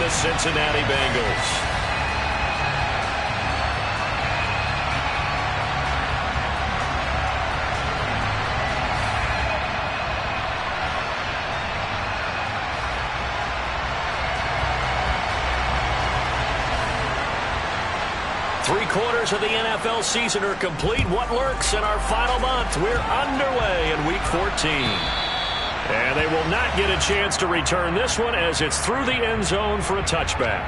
the Cincinnati Bengals. Three-quarters of the NFL season are complete. What lurks in our final month? We're underway in Week 14. And they will not get a chance to return this one as it's through the end zone for a touchback.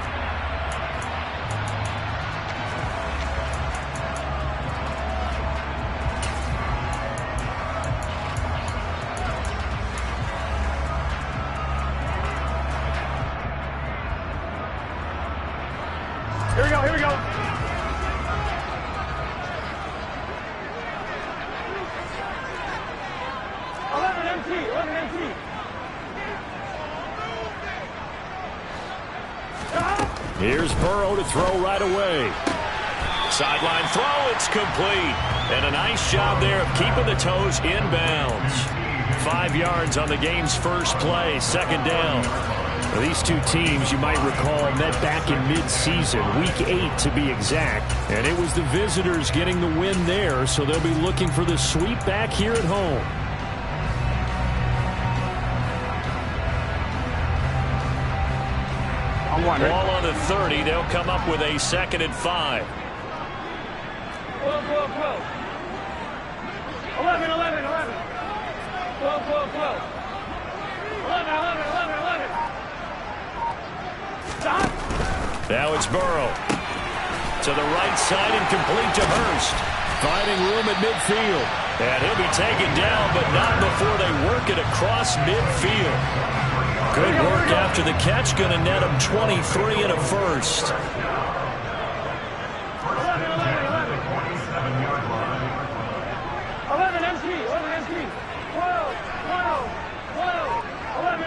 Here we go, here we go. 11 empty. Here's Burrow to throw right away. Sideline throw, it's complete. And a nice job there of keeping the toes in bounds. 5 yards on the game's first play, second down. Now, these two teams, you might recall, met back in mid-season, Week 8 to be exact. And it was the visitors getting the win there, so they'll be looking for the sweep back here at home. Ball on the 30. They'll come up with a 2nd and 5. 11. 11. 12. 11. Stop. Now it's Burrow. To the right side and complete to Hurst. Finding room at midfield. And he'll be taken down, but not before they work it across midfield. Good work after the catch. Going to net him 23 and a first. 11. 11 empty. 12. 11.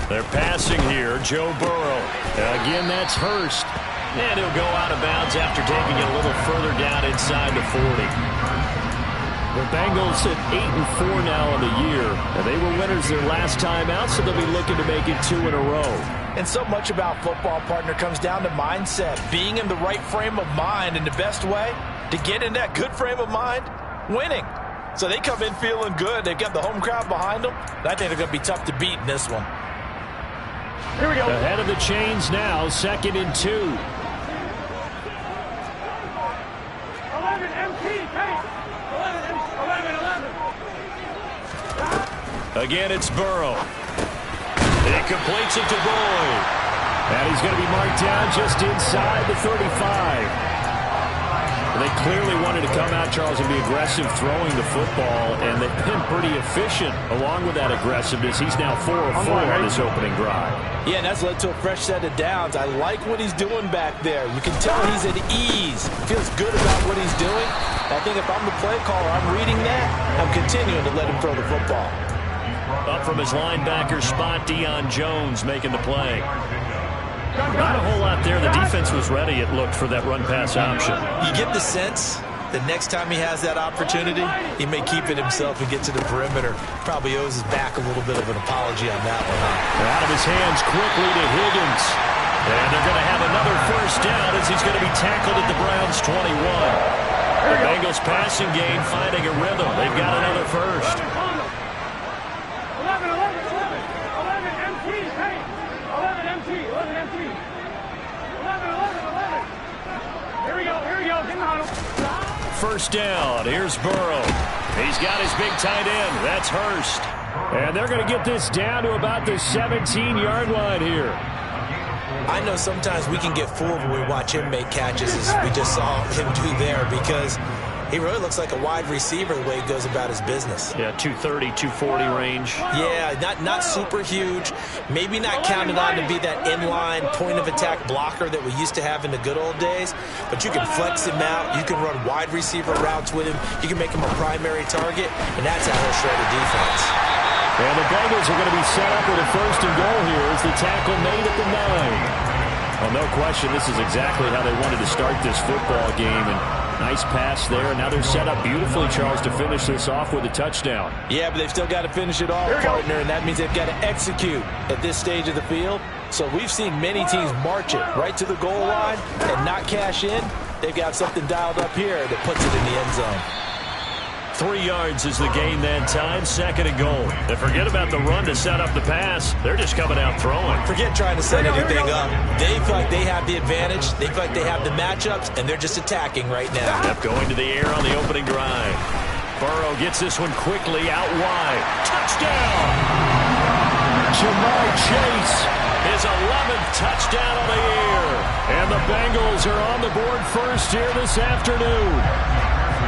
They're passing here. Joe Burrow. Again, that's Hurst. And he'll go out of bounds after taking it a little further down inside the 40. The Bengals at 8-4 now on the year. And they were winners their last time out, so they'll be looking to make it 2 in a row. And so much about football, partner, comes down to mindset. Being in the right frame of mind, and the best way to get in that good frame of mind, winning. So they come in feeling good. They've got the home crowd behind them. And I think they're going to be tough to beat in this one. Here we go. Ahead of the chains now, 2nd and 2. 11 empty. 11. Again, it's Burrow. He completes it to Boyd. And he's going to be marked down just inside the 35. They clearly wanted to come out, Charles, and be aggressive throwing the football, and they've been pretty efficient along with that aggressiveness. He's now 4 of 4 on this opening drive. Yeah, and that's led to a fresh set of downs. I like what he's doing back there. You can tell he's at ease. Feels good about what he's doing. I think if I'm the play caller, I'm reading that. I'm continuing to let him throw the football. Up from his linebacker spot, Deion Jones making the play. Not a whole lot there. The defense was ready, it looked, for that run-pass option. You get the sense that next time he has that opportunity, he may keep it himself and get to the perimeter. Probably owes his back a little bit of an apology on that one. Out of his hands quickly to Higgins. And they're going to have another first down as he's going to be tackled at the Browns' 21. The Bengals passing game finding a rhythm. They've got another first. 11 empty. 11. Here we go. Get on him. First down. Here's Burrow. He's got his big tight end. That's Hurst. And they're going to get this down to about the 17-yard line here. I know sometimes we can get fooled when we watch him make catches, as we just saw him do there, because he really looks like a wide receiver the way he goes about his business. Yeah, 230, 240 range. Yeah, not super huge. Maybe not counted on to be that inline point-of-attack blocker that we used to have in the good old days, but you can flex him out. You can run wide receiver routes with him. You can make him a primary target, and that's how he'll shred a defense. And the Bengals are going to be set up with a first and goal here as the tackle made at the 9. Well, no question, this is exactly how they wanted to start this football game, and Nice pass there, and now they're set up beautifully, Charles, to finish this off with a touchdown. Yeah, but they've still got to finish it off, partner, and that means they've got to execute at this stage of the field. So we've seen many teams march it right to the goal line and not cash in. They've got something dialed up here that puts it in the end zone. 3 yards is the gain that time, 2nd and goal. And forget about the run to set up the pass. They're just coming out throwing. Forget trying to set anything up. They feel like they have the advantage. They feel like they have the matchups, and they're just attacking right now. Yep, going to the air on the opening drive. Burrow gets this one quickly out wide. Touchdown! Jamar Chase, his 11th touchdown on the year. And the Bengals are on the board first here this afternoon.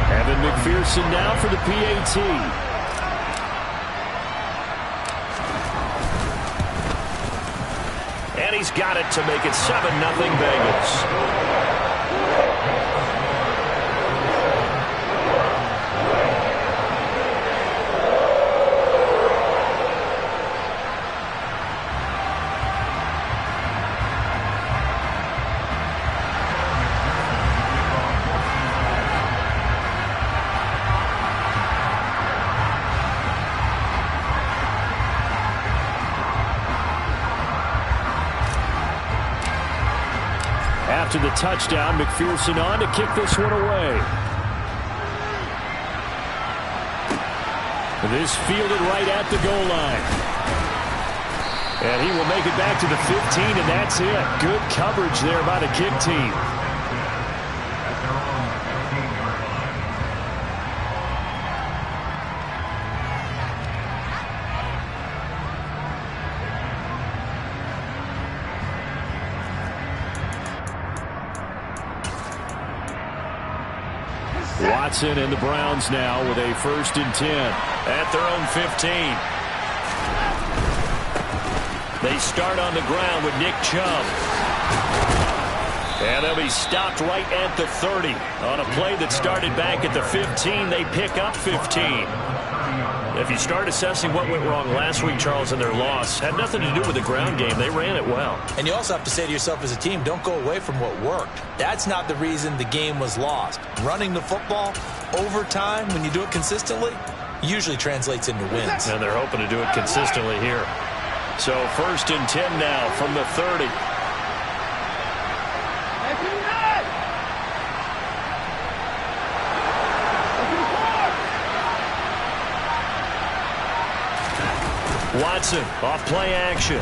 Evan McPherson now for the PAT. And he's got it to make it 7-0 Bengals. After the touchdown, McPherson on to kick this one away. This fielded right at the goal line. And he will make it back to the 15, and that's it. Good coverage there by the kick team. Watson and the Browns now with a 1st and 10 at their own 15. They start on the ground with Nick Chubb. And they'll be stopped right at the 30. On a play that started back at the 15, they pick up 15. If you start assessing what went wrong last week, Charles, in their loss, had nothing to do with the ground game. They ran it well. And you also have to say to yourself as a team, don't go away from what worked. That's not the reason the game was lost. Running the football over time, when you do it consistently, usually translates into wins. And they're hoping to do it consistently here. So 1st and 10 now from the 30. Watson off play action.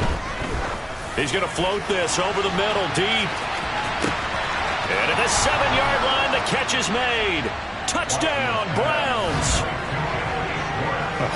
He's going to float this over the middle deep. And at the 7-yard line, the catch is made. Touchdown, Browns.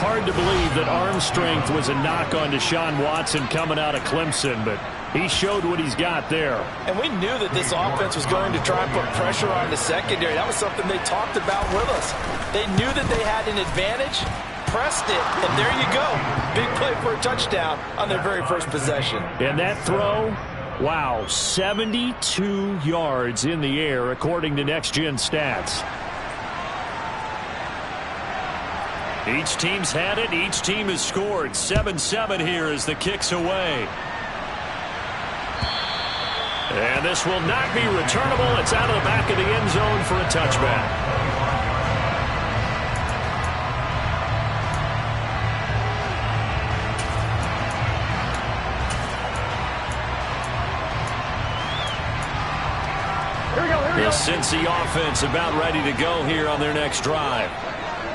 Hard to believe that arm strength was a knock on Deshaun Watson coming out of Clemson, but he showed what he's got there. And we knew that this offense was going to try and put pressure on the secondary. That was something they talked about with us. They knew that they had an advantage, pressed it, and there you go. Big play for a touchdown on their very first possession. And that throw, wow, 72 yards in the air according to Next Gen Stats. Each team's had it. Each team has scored. 7-7 here as the kick's away. And this will not be returnable. It's out of the back of the end zone for a touchback. The Cincy offense about ready to go here on their next drive.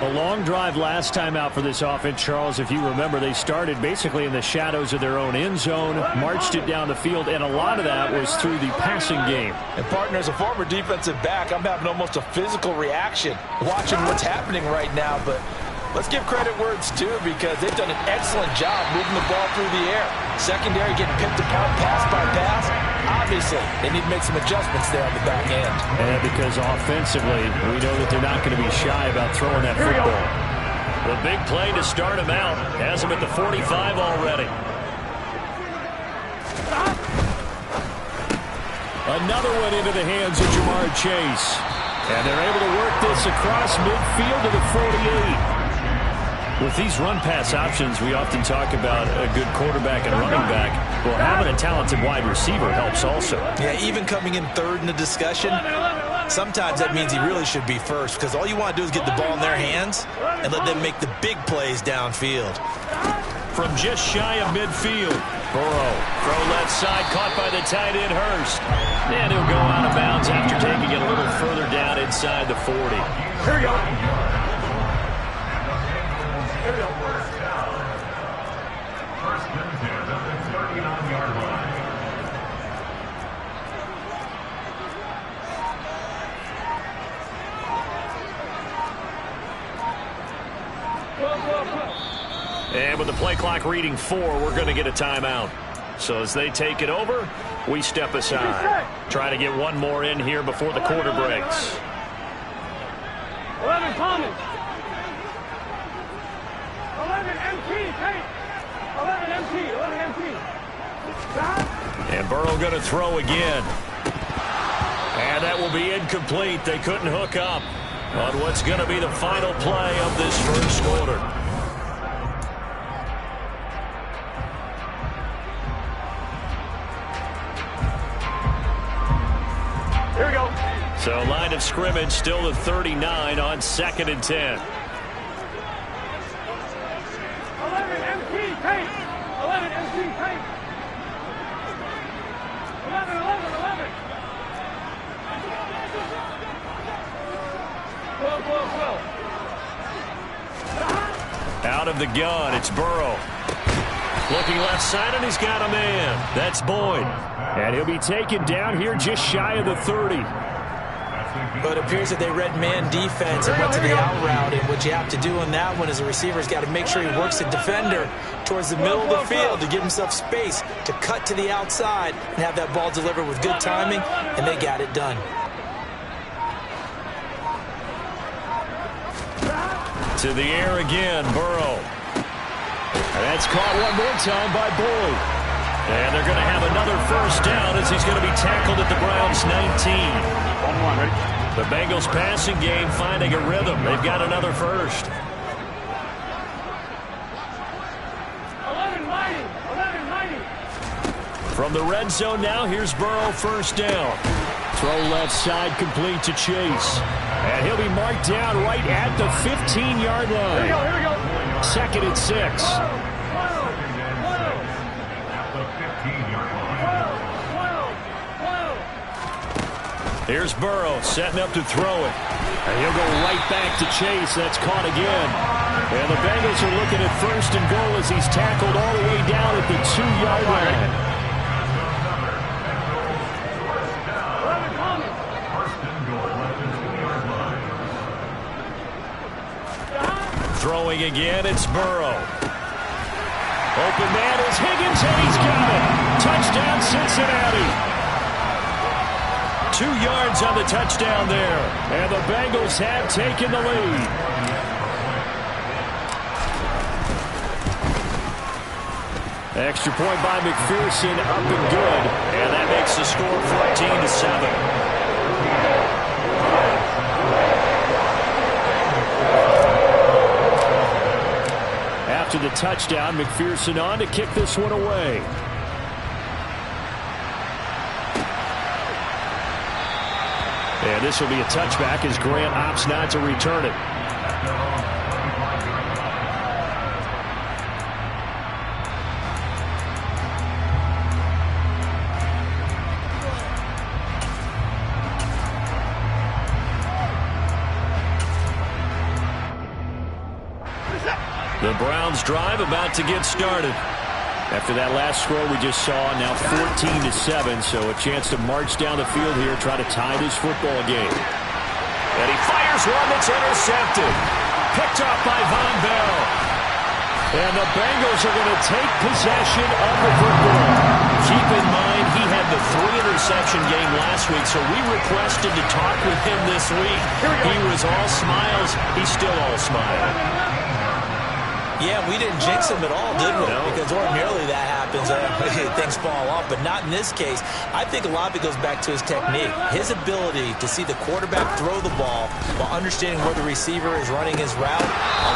A long drive last time out for this offense, Charles. If you remember, they started basically in the shadows of their own end zone, marched it down the field, and a lot of that was through the passing game. And, partner, as a former defensive back, I'm having almost a physical reaction watching what's happening right now. But let's give credit where it's due, because they've done an excellent job moving the ball through the air. Secondary getting picked apart pass by pass. Obviously, they need to make some adjustments there on the back end. And because offensively, we know that they're not going to be shy about throwing that football. The big play to start him out. Has him at the 45 already. Another one into the hands of Jamar Chase. And they're able to work this across midfield to the 48. With these run-pass options, we often talk about a good quarterback and running back. Well, having a talented wide receiver helps also. Yeah, even coming in third in the discussion, sometimes that means he really should be first, because all you want to do is get the ball in their hands and let them make the big plays downfield. From just shy of midfield, Burrow, throw left side, caught by the tight end, Hurst. And he'll go out of bounds after taking it a little further down inside the 40. Here we go. Here we go. First and 10 at the 39-yard line. And with the play clock reading 4, we're going to get a timeout. So as they take it over, we step aside. Try to get one more in here before the quarter breaks. 11 Thomas. 11 MT. Hey. 11 MT. 11 MT. And Burrow going to throw again. And that will be incomplete. They couldn't hook up on what's going to be the final play of this first quarter. Here we go. So line of scrimmage still at 39 on 2nd and 10. 11 MT. Hey. 11 MT. Hey. 11. 12. Out of the gun, it's Burrow. Looking left side, and he's got a man. That's Boyd. And he'll be taken down here just shy of the 30. But it appears that they read man defense and went to the out route. And what you have to do on that one as a receiver's got to make sure he works the defender towards the middle of the field to give himself space to cut to the outside and have that ball delivered with good timing, and they got it done. To the air again, Burrow. And that's caught one more time by Boyd. And they're going to have another first down as he's going to be tackled at the Browns' 19. 1-1, ready? The Bengals passing game finding a rhythm. They've got another first. 11 mighty. From the red zone now, here's Burrow, first down. Throw left side, complete to Chase. And he'll be marked down right at the 15-yard line. Here we go. 2nd and 6. Here's Burrow setting up to throw it. And he'll go right back to Chase. That's caught again. And the Bengals are looking at 1st and goal as he's tackled all the way down at the 2-yard line. Throwing again, it's Burrow. Open man is Higgins, and he's got it. Touchdown, Cincinnati. 2 yards on the touchdown there. And the Bengals have taken the lead. Extra point by McPherson, up and good. And that makes the score 14-7. After the touchdown, McPherson on to kick this one away. And this will be a touchback as Grant opts not to return it. The Browns drive about to get started. After that last score we just saw, now 14-7, so a chance to march down the field here, try to tie this football game. And he fires one that's intercepted. Picked off by Von Bell. And the Bengals are going to take possession of the football. Keep in mind, he had the 3-interception game last week, so we requested to talk with him this week. He was all smiles. He's still all smile. Yeah, we didn't jinx him at all, did we? No. Because ordinarily that happens. Things fall off, but not in this case. I think a lot of it goes back to his technique. His ability to see the quarterback throw the ball while understanding where the receiver is running his route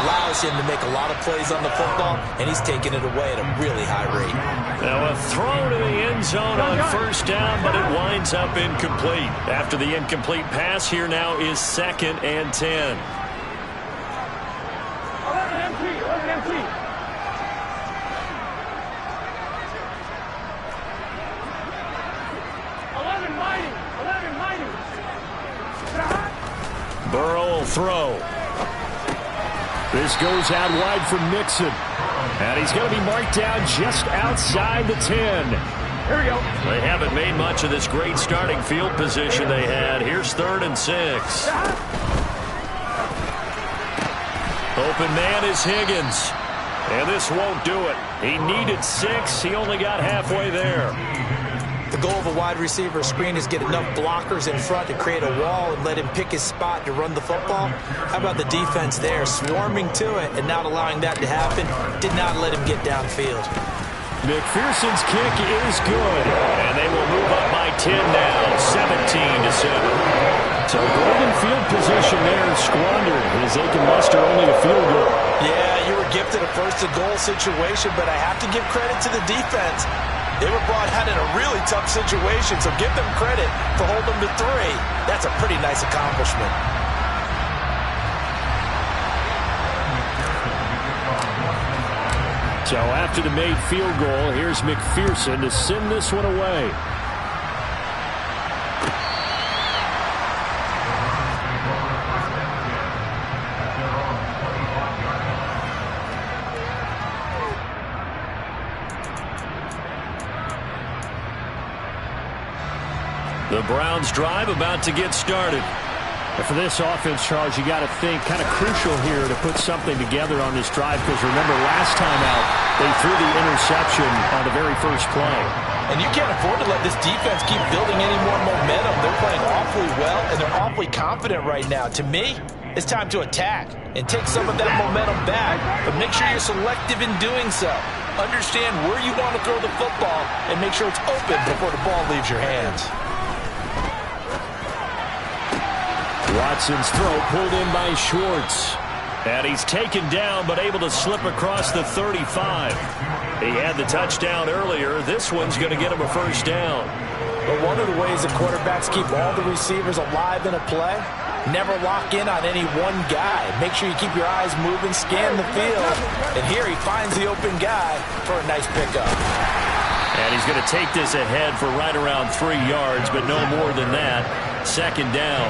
allows him to make a lot of plays on the football, and he's taking it away at a really high rate. Now a throw to the end zone on first down, but it winds up incomplete. After the incomplete pass, here now is 2nd and 10. 11 empty, 11 empty. Burrow will throw. This goes out wide for Mixon. And he's going to be marked down just outside the 10. Here we go. They haven't made much of this great starting field position they had. Here's 3rd and 6. Open man is Higgins. And this won't do it. He needed 6. He only got halfway there. The goal of a wide receiver screen is get enough blockers in front to create a wall and let him pick his spot to run the football. How about the defense there, swarming to it and not allowing that to happen? Did not let him get downfield. McPherson's kick is good, and they will move up by 10 now, 17-7. So golden field position there squandered as they can muster only a field goal. Yeah, you were gifted a first-and-goal situation, but I have to give credit to the defense. They were brought out in a really tough situation, so give them credit for holding them to 3. That's a pretty nice accomplishment. So after the made field goal, here's McPherson to send this one away. The Browns drive about to get started. And for this offense, Charles, you got to think kind of crucial here to put something together on this drive, because remember last time out they threw the interception on the very first play. And you can't afford to let this defense keep building any more momentum. They're playing awfully well, and they're awfully confident right now. To me, it's time to attack and take some of that momentum back, but make sure you're selective in doing so. Understand where you want to throw the football and make sure it's open before the ball leaves your hands. Watson's throw pulled in by Schwartz. And he's taken down but able to slip across the 35. He had the touchdown earlier. This one's going to get him a first down. But one of the ways that quarterbacks keep all the receivers alive in a play, never lock in on any one guy. Make sure you keep your eyes moving, scan the field. And here he finds the open guy for a nice pickup. And he's going to take this ahead for right around 3 yards, but no more than that. 2nd down.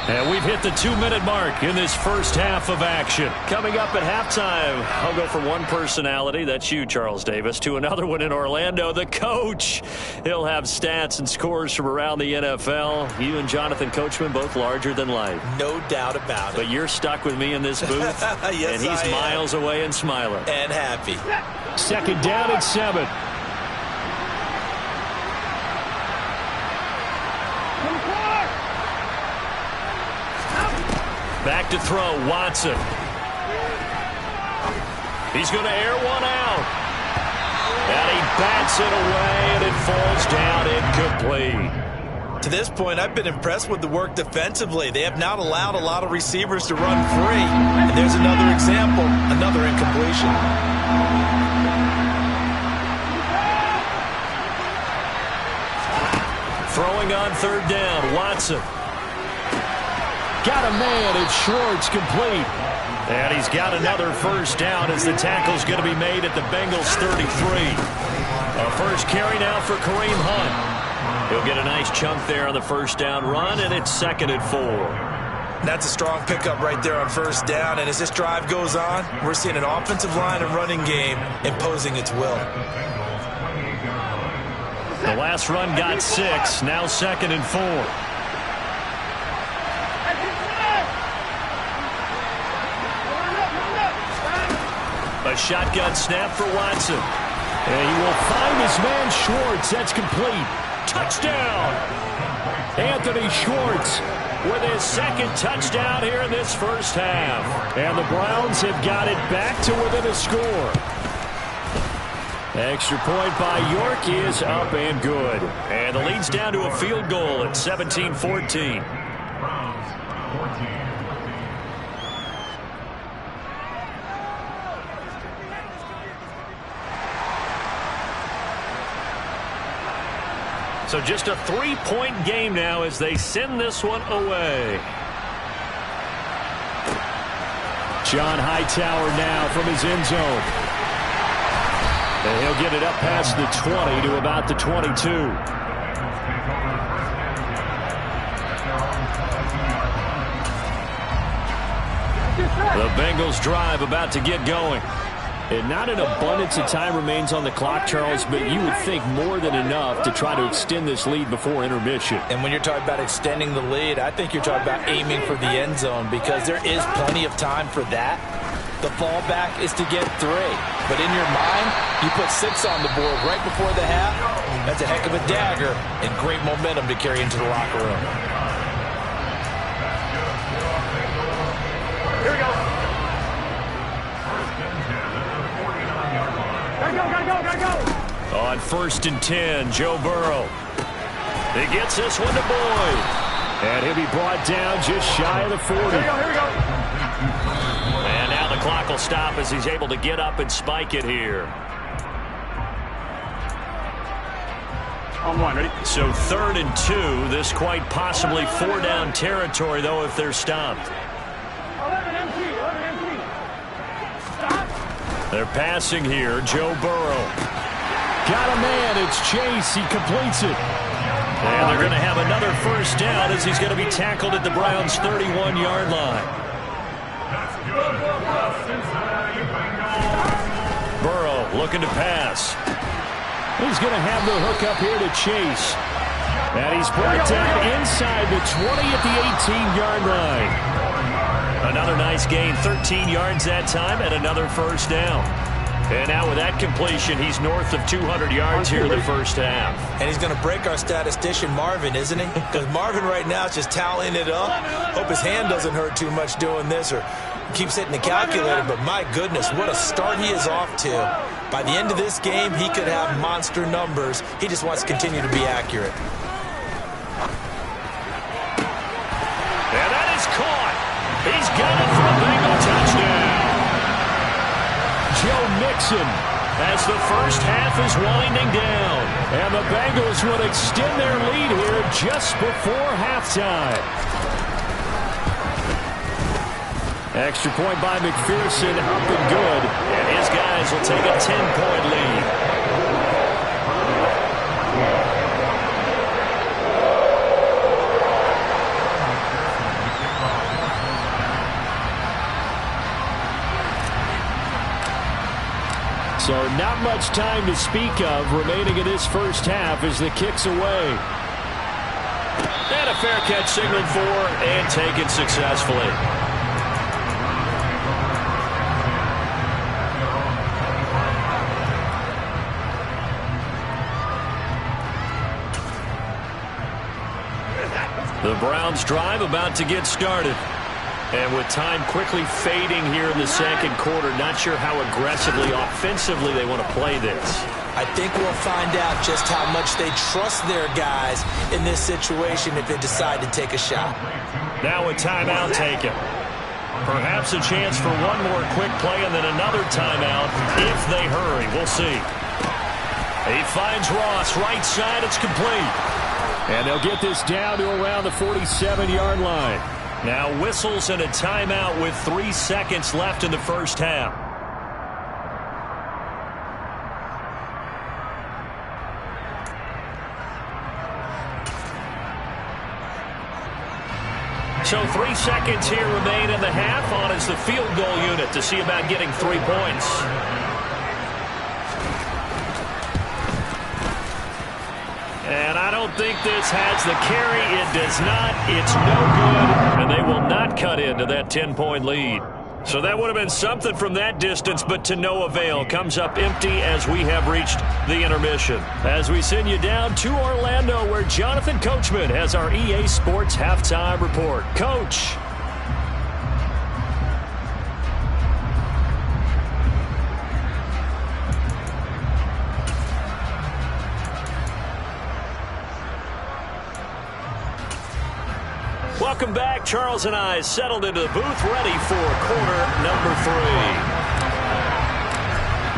And we've hit the 2-minute mark in this first half of action. Coming up at halftime, I'll go from one personality, that's you, Charles Davis, to another one in Orlando, the coach. He'll have stats and scores from around the NFL. You and Jonathan Coachman, both larger than life. No doubt about it. But you're stuck with me in this booth, yes, and he's miles away and smiling. And happy. 2nd down and 7. Back to throw, Watson. He's going to air one out. And he bats it away, and it falls down incomplete. To this point, I've been impressed with the work defensively. They have not allowed a lot of receivers to run free. And there's another example, another incompletion. Throwing on 3rd down, Watson. Got a man, it's Schwartz, complete. And he's got another first down as the tackle's going to be made at the Bengals 33. A first carry now for Kareem Hunt. He'll get a nice chunk there on the first down run, and it's 2nd and 4. That's a strong pickup right there on first down, and as this drive goes on, we're seeing an offensive line and running game imposing its will. The last run got 6, now 2nd and 4. A shotgun snap for Watson. And he will find his man Schwartz. That's complete. Touchdown! Anthony Schwartz with his 2nd touchdown here in this first half. And the Browns have got it back to within a score. Extra point by York is up and good. And the lead's down to a field goal at 17-14. So just a 3-point game now as they send this one away. John Hightower now from his end zone. And he'll get it up past the 20 to about the 22. The Bengals drive about to get going. And not an abundance of time remains on the clock, Charles, but you would think more than enough to try to extend this lead before intermission. And when you're talking about extending the lead, I think you're talking about aiming for the end zone because there is plenty of time for that. The fallback is to get 3. But in your mind, you put 6 on the board right before the half. That's a heck of a dagger and great momentum to carry into the locker room. Here we go. Gotta go. On 1st and 10, Joe Burrow. He gets this one to Boyd. And he'll be brought down just shy of the 40. Here we go. And now the clock will stop as he's able to get up and spike it here. On 1, ready? So 3rd and 2. This quite possibly 4-down territory, though, if they're stopped. 11 empty. Stop. They're passing here. Joe Burrow. Got a man. It's Chase. He completes it. And they're going to have another 1st down as he's going to be tackled at the Browns' 31-yard line. Burrow looking to pass. He's going to have the hook up here to Chase. And he's brought down inside the 20 at the 18-yard line. Another nice gain, 13 yards that time, and another 1st down. And now with that completion, he's north of 200 yards here in the 1st half. And he's going to break our statistician, Marvin, isn't he? Because Marvin right now is just tallying it up. Hope his hand doesn't hurt too much doing this or keeps hitting the calculator. But my goodness, what a start he is off to. By the end of this game, he could have monster numbers. He just wants to continue to be accurate. And that is caught. He's got it for a Bengal touchdown. Joe Mixon as the 1st half is winding down. And the Bengals would extend their lead here just before halftime. Extra point by McPherson, up and good. And his guys will take a 10-point lead. So not much time to speak of remaining in this 1st half as the kick's away. And a fair catch signaled for and taken successfully. The Browns drive about to get started. And with time quickly fading here in the 2nd quarter, not sure how aggressively, offensively they want to play this. I think we'll find out just how much they trust their guys in this situation if they decide to take a shot. Now a timeout taken. Perhaps a chance for one more quick play and then another timeout if they hurry. We'll see. He finds Ross, right side, it's complete. And they'll get this down to around the 47-yard line. Now whistles and a timeout with 3 seconds left in the 1st half. So 3 seconds here remain in the half. On is the field goal unit to see about getting 3 points. And I don't think this has the carry. It does not. It's no good. And they will not cut into that 10-point lead. So that would have been something from that distance, but to no avail. Comes up empty as we have reached the intermission. As we send you down to Orlando, where Jonathan Coachman has our EA Sports Halftime Report. Coach. Welcome back. Charles and I settled into the booth ready for quarter number 3.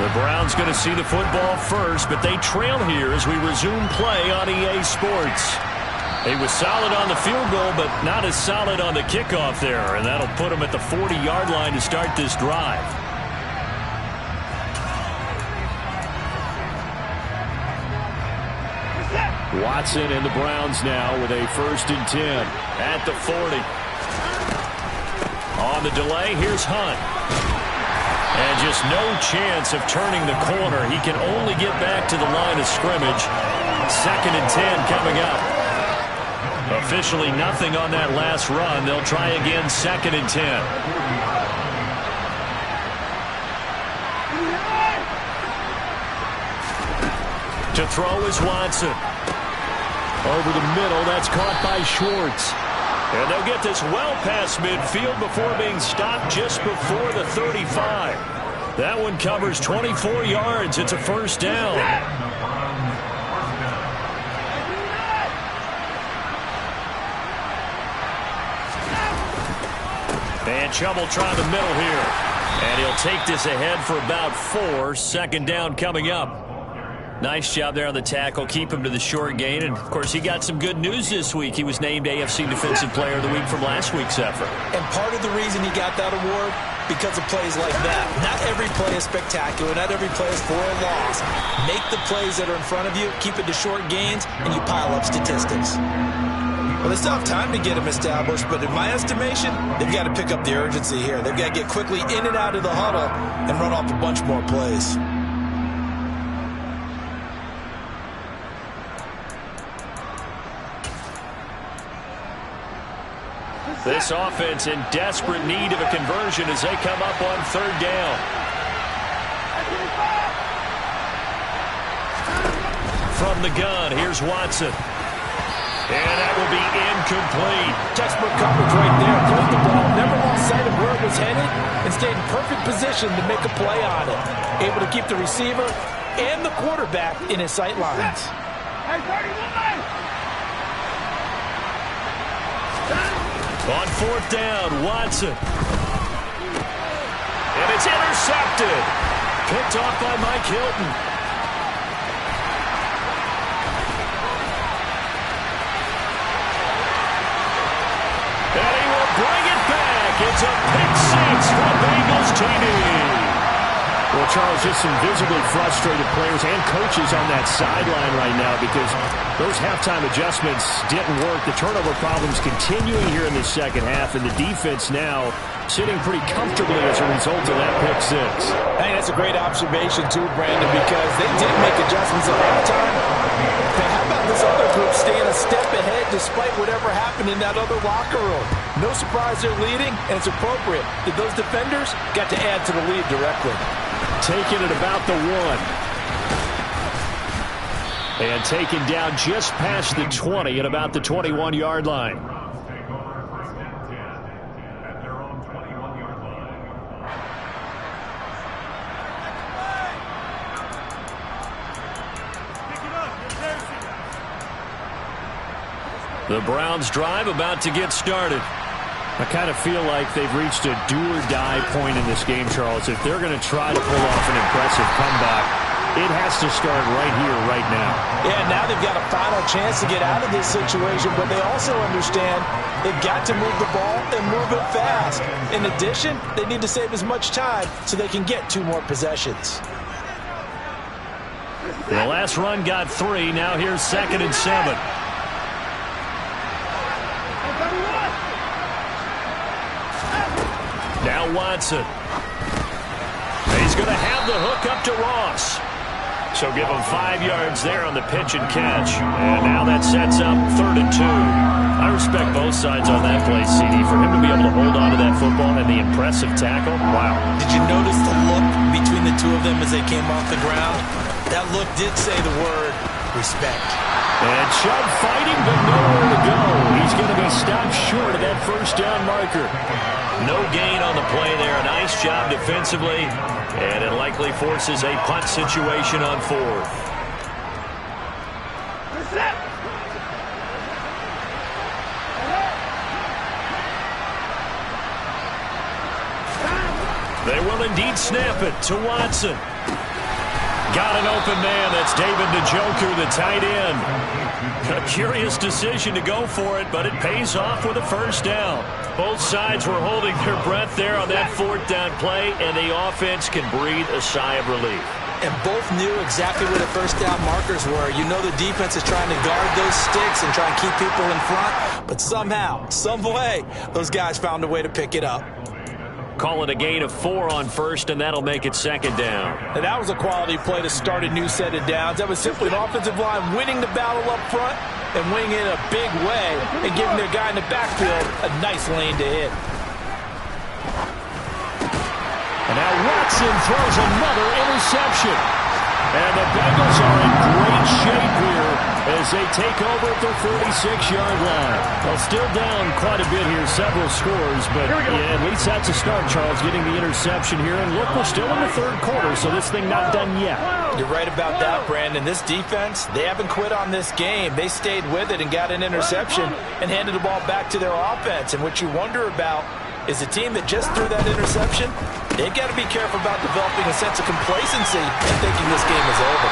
The Browns going to see the football first, but they trail here as we resume play on EA Sports. He was solid on the field goal, but not as solid on the kickoff there, and that'll put him at the 40-yard line to start this drive. Watson and the Browns now with a 1st and 10 at the 40. On the delay, here's Hunt. And just no chance of turning the corner. He can only get back to the line of scrimmage. 2nd and 10 coming up. Officially nothing on that last run. They'll try again, 2nd and 10. To throw is Watson. Over the middle, that's caught by Schwartz. And they'll get this well past midfield before being stopped just before the 35. That one covers 24 yards. It's a 1st down. And Chubb will try the middle here. And he'll take this ahead for about 4. 2nd down coming up. Nice job there on the tackle. Keep him to the short gain. And, of course, he got some good news this week. He was named AFC Defensive Player of the Week from last week's effort. And part of the reason he got that award, because of plays like that. Not every play is spectacular. Not every play is for a loss. Make the plays that are in front of you, keep it to short gains, and you pile up statistics. Well, they still have time to get him established, but in my estimation, they've got to pick up the urgency here. They've got to get quickly in and out of the huddle and run off a bunch more plays. This offense in desperate need of a conversion as they come up on 3rd down. From the gun, here's Watson. And that will be incomplete. Textbook coverage right there. Played the ball, never lost sight of where it was headed, and stayed in perfect position to make a play on it. Able to keep the receiver and the quarterback in his sight lines. On 4th down, Watson. And it's intercepted. Picked off by Mike Hilton. And he will bring it back. It's a pick 6 for the Bengals TD. Well, Charles, just some visibly frustrated players and coaches on that sideline right now because those halftime adjustments didn't work. The turnover problems continuing here in the 2nd half, and the defense now sitting pretty comfortably as a result of that pick 6. I think that's a great observation, too, Brandon, because they did make adjustments at halftime. But how about this other group staying a step ahead despite whatever happened in that other locker room? No surprise they're leading, and it's appropriate that those defenders got to add to the lead directly. Taking it about the 1. And taken down just past the 20 at about the 21-yard line. At their own 21-yard line. The Browns drive about to get started. I kind of feel like they've reached a do-or-die point in this game, Charles. If they're going to try to pull off an impressive comeback, it has to start right here, right now. Yeah, now they've got a final chance to get out of this situation, but they also understand they've got to move the ball and move it fast. In addition, they need to save as much time so they can get 2 more possessions. The last run got 3. Now here's 2nd and 7. Now Watson. He's going to have the hook up to Ross. So give him 5 yards there on the pitch and catch. And now that sets up 3rd and 2. I respect both sides on that play, CD. For him to be able to hold on to that football and the impressive tackle, wow. Did you notice the look between the 2 of them as they came off the ground? That look did say the word respect. And Chubb fighting, but nowhere to go. He's going to be stopped short of that 1st down marker. No gain on the play there. A nice job defensively. And it likely forces a punt situation on 4th. They will indeed snap it to Watson. Got an open man. That's David Njoku, the tight end. A curious decision to go for it, but it pays off with a first down. Both sides were holding their breath there on that fourth down play, and the offense can breathe a sigh of relief. And both knew exactly where the first down markers were. You know the defense is trying to guard those sticks and try and keep people in front, but somehow, some way, those guys found a way to pick it up. Call it a gain of 4 on first, and that'll make it second down. And that was a quality play to start a new set of downs. That was simply an offensive line winning the battle up front and winning in a big way and giving their guy in the backfield a nice lane to hit. And now Watson throws another interception. And the Bengals are in great shape here as they take over at their 46-yard line. Well, still down quite a bit here, several scores, but yeah, at least that's a start, Charles, getting the interception here. And look, we're still in the third quarter, so this thing not done yet. You're right about that, Brandon. This defense, they haven't quit on this game. They stayed with it and got an interception and handed the ball back to their offense. And what you wonder about is a team that just threw that interception, they've got to be careful about developing a sense of complacency and thinking this game is over.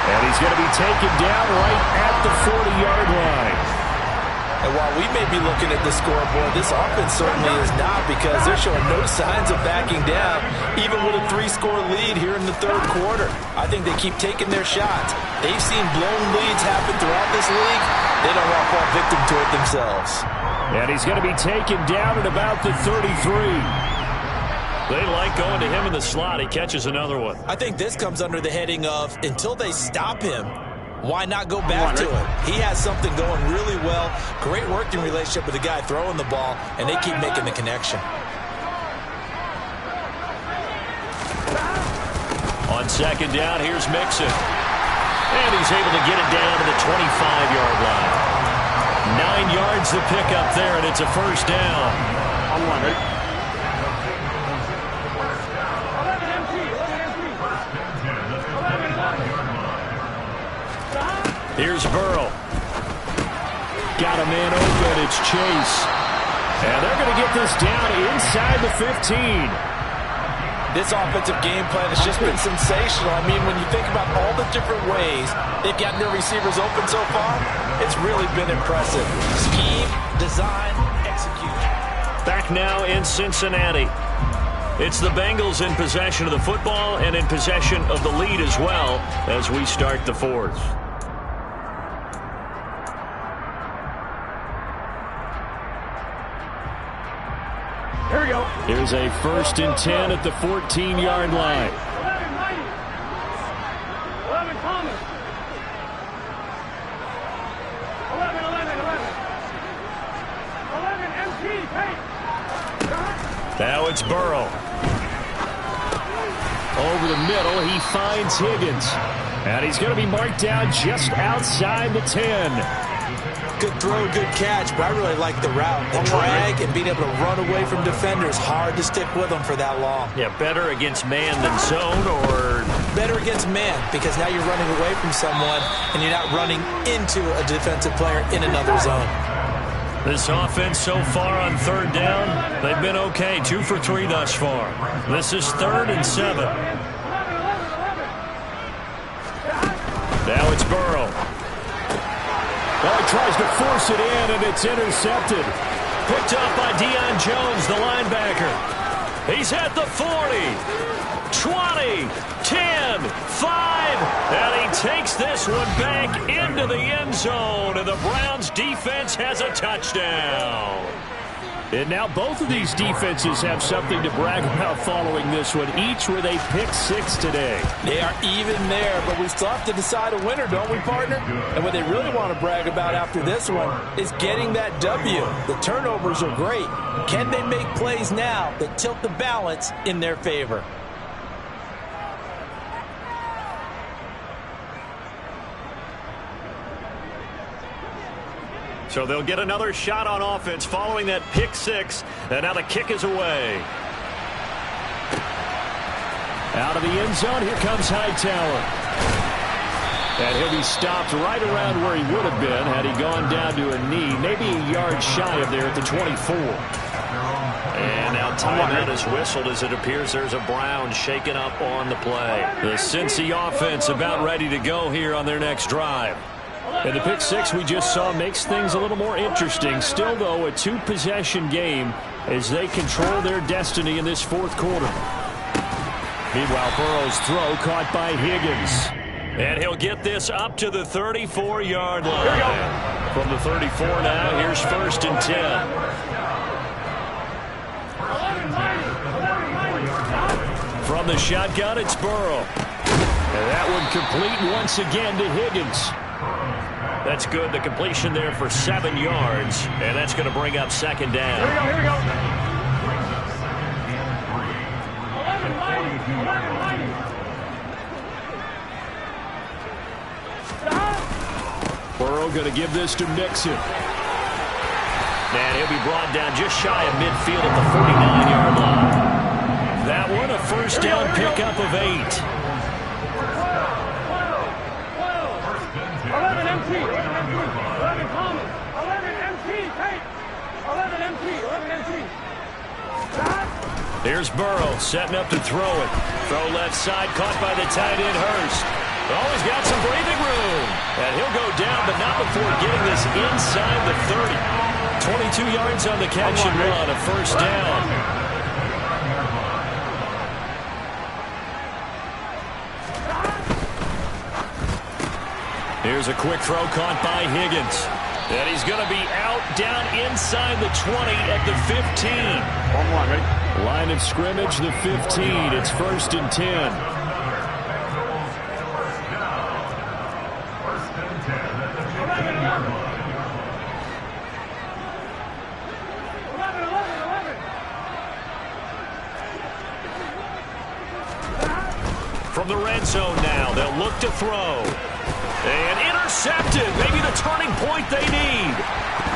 And he's going to be taken down right at the 40-yard line. And while we may be looking at the scoreboard, this offense certainly is not, because they're showing no signs of backing down, even with a 3-score lead here in the third quarter. I think they keep taking their shots. They've seen blown leads happen throughout this league. They don't want to fall victim to it themselves. And he's going to be taken down at about the 33. They like going to him in the slot. He catches another one. I think this comes under the heading of, until they stop him, why not go back to it? He has something going really well. Great working relationship with the guy throwing the ball, and they keep making the connection. On second down, here's Mixon. And he's able to get it down to the 25-yard line. 9 yards to pick up there, and it's a first down. Here's Burrow. Got a man open. It's Chase. And they're going to get this down inside the 15. This offensive game plan has just been sensational. I mean, when you think about all the different ways they've gotten their receivers open so far, it's really been impressive. Scheme, design, execution. Back now in Cincinnati. It's the Bengals in possession of the football and in possession of the lead as well as we start the fourth. Here we go. Here's a 1st and 10 at the 14-yard line. 11 Thomas. 11 Tate. Now it's Burrow. Over the middle, he finds Higgins. And he's going to be marked down just outside the 10. Good throw, good catch, but I really like the route. The drag and being able to run away from defenders, hard to stick with them for that long. Yeah, better against man than zone, or better against man, because now you're running away from someone and you're not running into a defensive player in another zone. this offense so far on third down, they've been okay. 2 for 3 thus far. This is 3rd and 7. Now it's Burrow. Well, he tries to force it in, and it's intercepted. Picked up by Deion Jones, the linebacker. He's at the 40, 20, 10, 5, and he takes this one back into the end zone, and the Browns defense has a touchdown. And now both of these defenses have something to brag about following this one, each with a pick 6 today. They are even there, but we still have to decide a winner, don't we, partner? And what they really want to brag about after this one is getting that W. The turnovers are great. Can they make plays now that tilt the balance in their favor? So they'll get another shot on offense following that pick 6, and now the kick is away. Out of the end zone, here comes Hightower. And he'll be stopped right around where he would have been had he gone down to a knee, maybe a yard shy of there at the 24. And now Timeout is whistled as it appears there's a Brown shaken up on the play. The Cincy offense about ready to go here on their next drive. And the pick six we just saw makes things a little more interesting. Still, though, a two-possession game as they control their destiny in this fourth quarter. Meanwhile, Burrow's throw caught by Higgins. And he'll get this up to the 34-yard line. From the 34 now, here's 1st and 10. From the shotgun, it's Burrow. And that one complete once again to Higgins. That's good. The completion there for 7 yards. And that's going to bring up 2nd down. Here we go. Burrow going to give this to Mixon. And he'll be brought down just shy of midfield at the 49-yard line. That one a 1st down pickup of 8. 11 empty. 11 common. 11 empty. Take. 11 empty. Here's Burrow setting up to throw it. Throw left side, caught by the tight end Hurst. Oh, he's got some breathing room. And he'll go down, but not before getting this inside the 30. 22 yards on the catch and run, a 1st down. Here's a quick throw caught by Higgins. And he's going to be out down inside the 20 at the 15. Ready? Line of scrimmage, the 15. It's 1st and 10. From the red zone now, they'll look to throw. And intercepted. Maybe the turning point they need.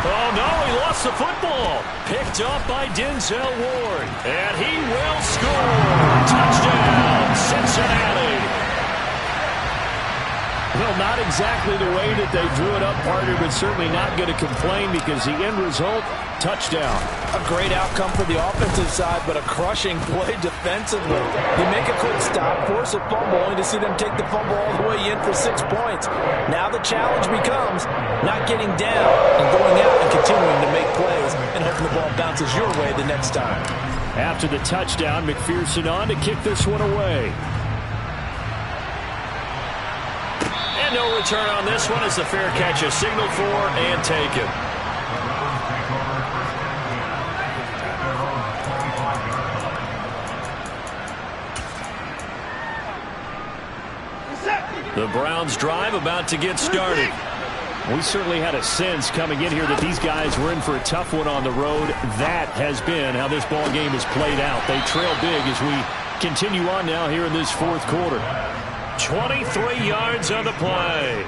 Oh, no, he lost the football. Picked up by Denzel Ward. And he will score. Touchdown, Cincinnati. Well, not exactly the way that they drew it up, partner, but certainly not going to complain because the end result, touchdown. A great outcome for the offensive side, but a crushing play defensively. You make a quick stop, force a fumble, only to see them take the fumble all the way in for 6 points. Now the challenge becomes not getting down and going out and continuing to make plays and hoping the ball bounces your way the next time. After the touchdown, McPherson on to kick this one away. And no return on this one as the fair catch is signaled for and taken. The Browns drive about to get started. We certainly had a sense coming in here that these guys were in for a tough one on the road. That has been how this ball game has played out. They trail big as we continue on now here in this fourth quarter. 23 yards on the play.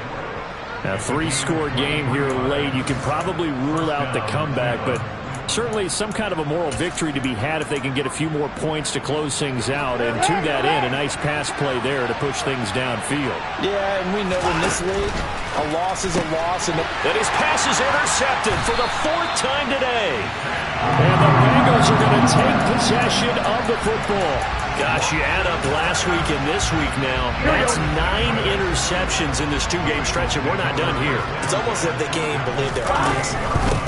Now, 3-score game here late. You can probably rule out the comeback, but certainly some kind of a moral victory to be had if they can get a few more points to close things out. And to that end, a nice pass play there to push things downfield. Yeah, and we know in this league, a loss is a loss. And his pass is intercepted for the 4th time today. And the Bengals are going to take possession of the football. Gosh, you add up last week and this week now. That's 9 interceptions in this 2-game stretch, and we're not done here. It's almost as if they can't even believe their eyes.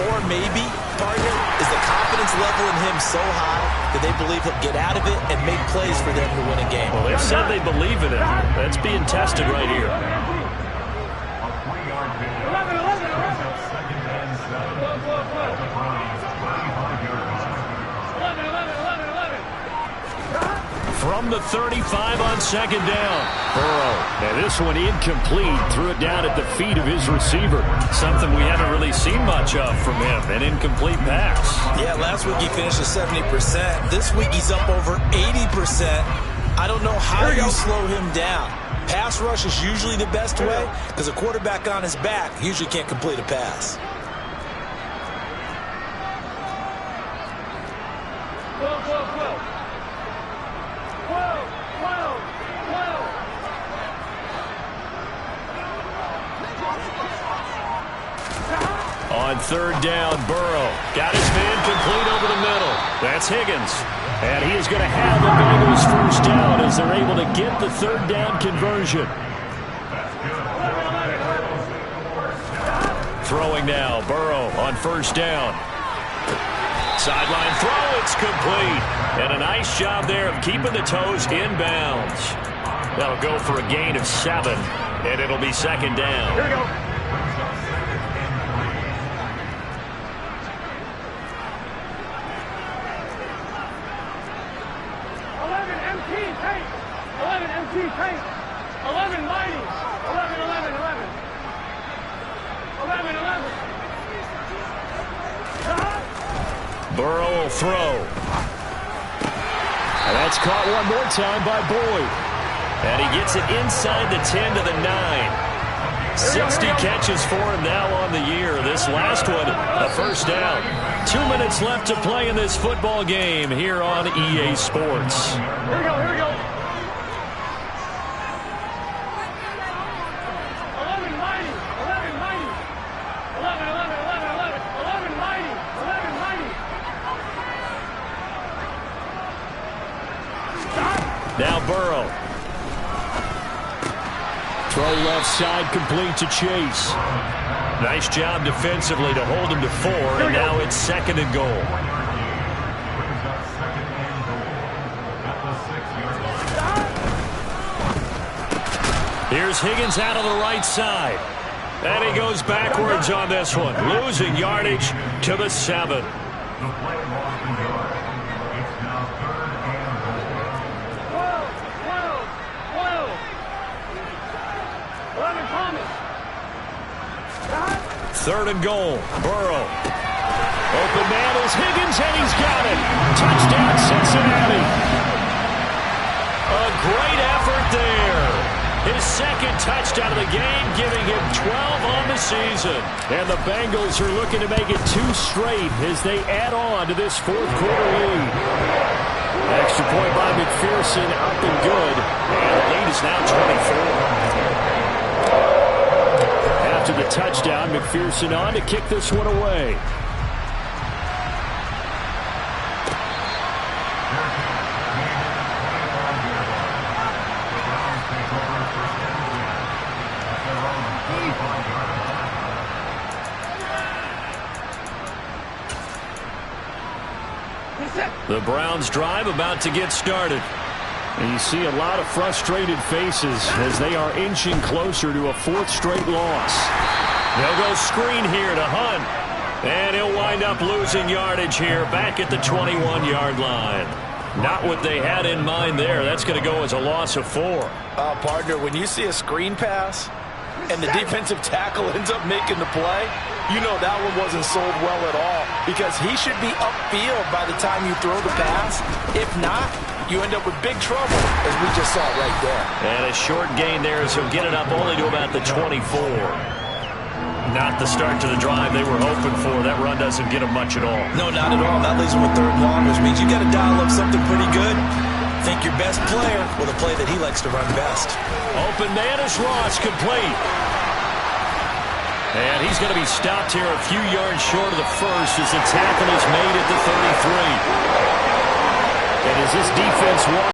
Or maybe, partner, is the confidence level in him so high that they believe he'll get out of it and make plays for them to win a game. Well, they've said they believe in him. That's being tested right here. From the 35 on 2nd down. Burrow. And this one incomplete. Threw it down at the feet of his receiver. Something we haven't really seen much of from him. An incomplete pass. Yeah, last week he finished at 70%. This week he's up over 80%. I don't know how you slow him down. Pass rush is usually the best way because a quarterback on his back usually can't complete a pass. On 3rd down, Burrow got his man complete over the middle. That's Higgins. And he is going to have the Bengals first down as they're able to get the third down conversion. Throwing now, Burrow on first down. Sideline throw, it's complete. And a nice job there of keeping the toes in bounds. That'll go for a gain of 7, and it'll be second down. Here we go. Burrow will throw. And that's caught one more time by Boyd. And he gets it inside the 10 to the 9. 60 catches for him now on the year. This last one, a first down. 2 minutes left to play in this football game here on EA Sports. Here we go, here we go. 11 mighty, 11 mighty. 11, 11, 11, 11. 11 mighty, 11 mighty. Now Burrow. Throw left side complete to Chase. Nice job defensively to hold him to 4, and now it's second and goal. Here's Higgins out of the right side. And he goes backwards on this one, losing yardage to the 7. Third and goal. Burrow. Open man is Higgins, and he's got it. Touchdown, Cincinnati. A great effort there. His second touchdown of the game, giving him 12 on the season. And the Bengals are looking to make it 2 straight as they add on to this fourth quarter lead. Extra point by McPherson, up and good. And the lead is now 24. After the touchdown, McPherson on to kick this one away. The Browns drive about to get started. And you see a lot of frustrated faces as they are inching closer to a 4th straight loss. They'll go screen here to Hunt. And he'll wind up losing yardage here back at the 21-yard line. Not what they had in mind there. That's going to go as a loss of 4. Partner, when you see a screen pass and the defensive tackle ends up making the play, you know that one wasn't sold well at all, because he should be upfield by the time you throw the pass. If not, you end up with big trouble, as we just saw right there. And a short gain there, so get it up only to about the 24. Not the start to the drive they were hoping for. That run doesn't get them much at all. No, not at all. That leaves them with 3rd and long, which means you got to dial up something pretty good. Think your best player with a play that he likes to run best. Open man is Ross, complete. And he's going to be stopped here a few yards short of the first as the tackle is made at the 33. And as this defense